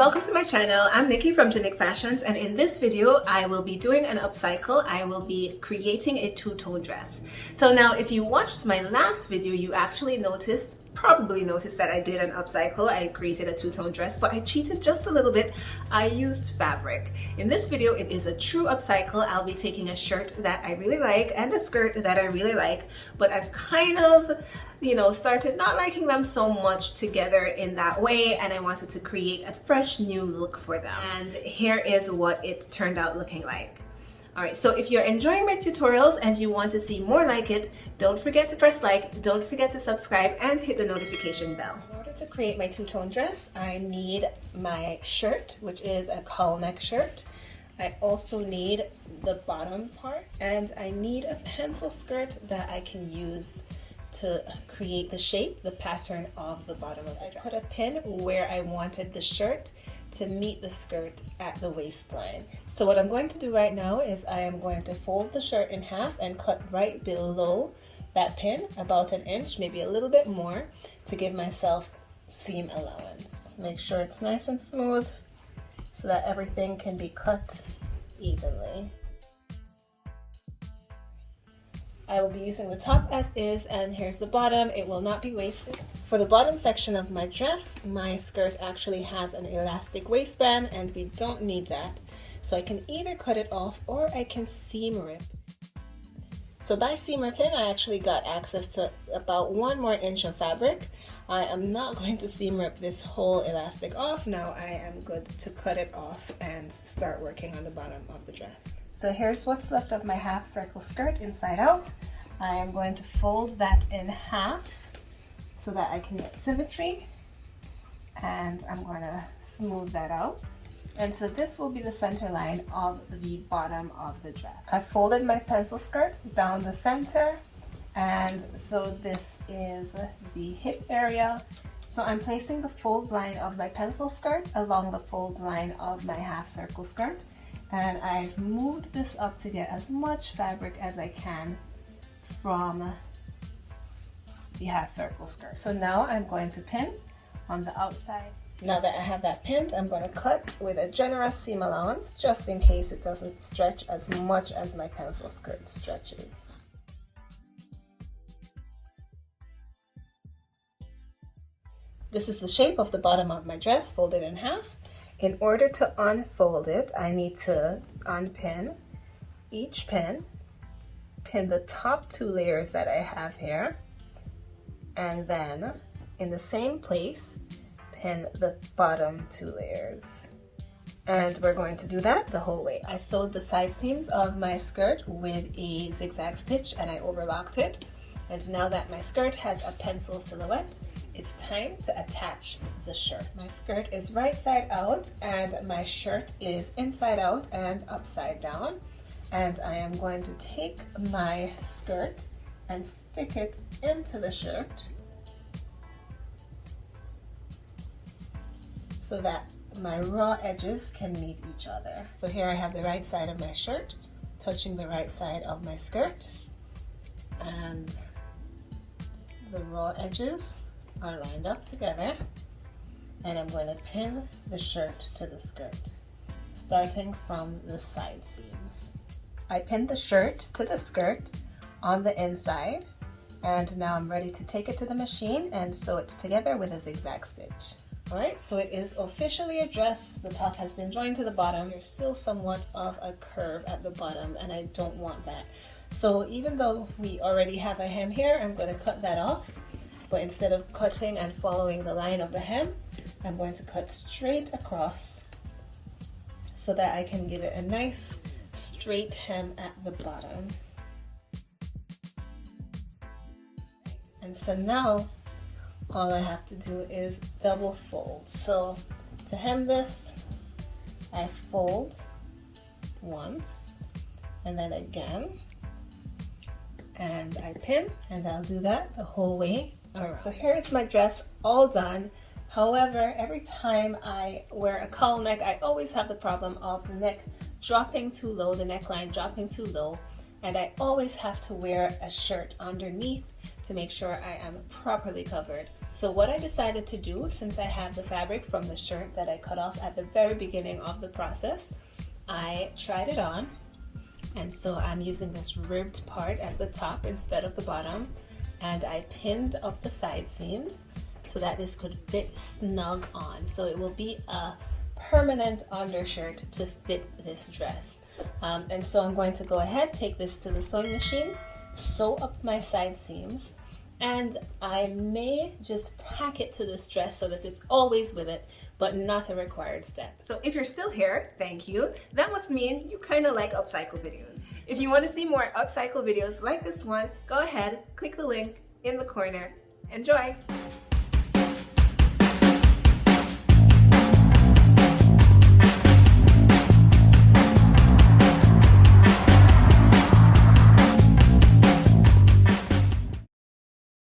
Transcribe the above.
welcome to my channel. I'm Nikki from Janik Fashions, and in this video I will be doing an upcycle. I will be creating a two-tone dress. So now if you watched my last video, you actually probably noticed that I did an upcycle. I created a two-tone dress, but I cheated just a little bit. I used fabric. In this video it is a true upcycle. I'll be taking a shirt that I really like and a skirt that I really like, but I've kind of started not liking them so much together in that way, and I wanted to create a fresh new look for them. And here is what it turned out looking like. Alright, so if you're enjoying my tutorials and you want to see more like it, don't forget to press like, don't forget to subscribe, and hit the notification bell. In order to create my two-tone dress, I need my shirt, which is a cowl neck shirt. I also need the bottom part, and I need a pencil skirt that I can use to create the shape, the pattern of the bottom of the dress. I put a pin where I wanted the shirt to meet the skirt at the waistline. So what I'm going to do right now is I am going to fold the shirt in half and cut right below that pin, about an inch, maybe a little bit more, to give myself seam allowance. Make sure it's nice and smooth so that everything can be cut evenly. I will be using the top as is, and here's the bottom. It will not be wasted. For the bottom section of my dress, my skirt actually has an elastic waistband, and we don't need that. So I can either cut it off or I can seam rip. So by seam ripping, I actually got access to about 1 more inch of fabric. I am not going to seam rip this whole elastic off. Now I am good to cut it off and start working on the bottom of the dress. So here's what's left of my half circle skirt inside out. I am going to fold that in half so that I can get symmetry, and I'm going to smooth that out. And so this will be the center line of the bottom of the dress. I folded my pencil skirt down the center, and so this is the hip area. So I'm placing the fold line of my pencil skirt along the fold line of my half circle skirt, and I've moved this up to get as much fabric as I can from the half circle skirt. So now I'm going to pin on the outside. Now that I have that pinned, I'm going to cut with a generous seam allowance just in case it doesn't stretch as much as my pencil skirt stretches. This is the shape of the bottom of my dress, folded in half. In order to unfold it, I need to unpin each pin, pin the top 2 layers that I have here, and then in the same place, pin the bottom 2 layers. And we're going to do that the whole way. I sewed the side seams of my skirt with a zigzag stitch, and I overlocked it. And now that my skirt has a pencil silhouette, it's time to attach the shirt. My skirt is right side out and my shirt is inside out and upside down. And I am going to take my skirt and stick it into the shirt so that my raw edges can meet each other. So here I have the right side of my shirt touching the right side of my skirt, and the raw edges are lined up together, and I'm going to pin the shirt to the skirt, starting from the side seams. I pinned the shirt to the skirt on the inside, and now I'm ready to take it to the machine and sew it together with a zigzag stitch. Alright, so it is officially a dress. The top has been joined to the bottom. There's still somewhat of a curve at the bottom, and I don't want that. So even though we already have a hem here, I'm going to cut that off. But instead of cutting and following the line of the hem, I'm going to cut straight across so that I can give it a nice straight hem at the bottom. And so now all I have to do is double fold. So to hem this, I fold once and then again, and I pin, and I'll do that the whole way around. So here's my dress all done. However, every time I wear a cowl neck, I always have the problem of the neck dropping too low, the neckline dropping too low, and I always have to wear a shirt underneath to make sure I am properly covered. So what I decided to do, since I have the fabric from the shirt that I cut off at the very beginning of the process, I tried it on, and so I'm using this ribbed part at the top instead of the bottom, and I pinned up the side seams so that this could fit snug on. So it will be a permanent undershirt to fit this dress. And so I'm going to go ahead, take this to the sewing machine, sew up my side seams, and I may just tack it to this dress so that it's always with it, but not a required step. So if you're still here, thank you. That must mean you kind of like upcycle videos. If you want to see more upcycle videos like this one, go ahead, click the link in the corner. Enjoy!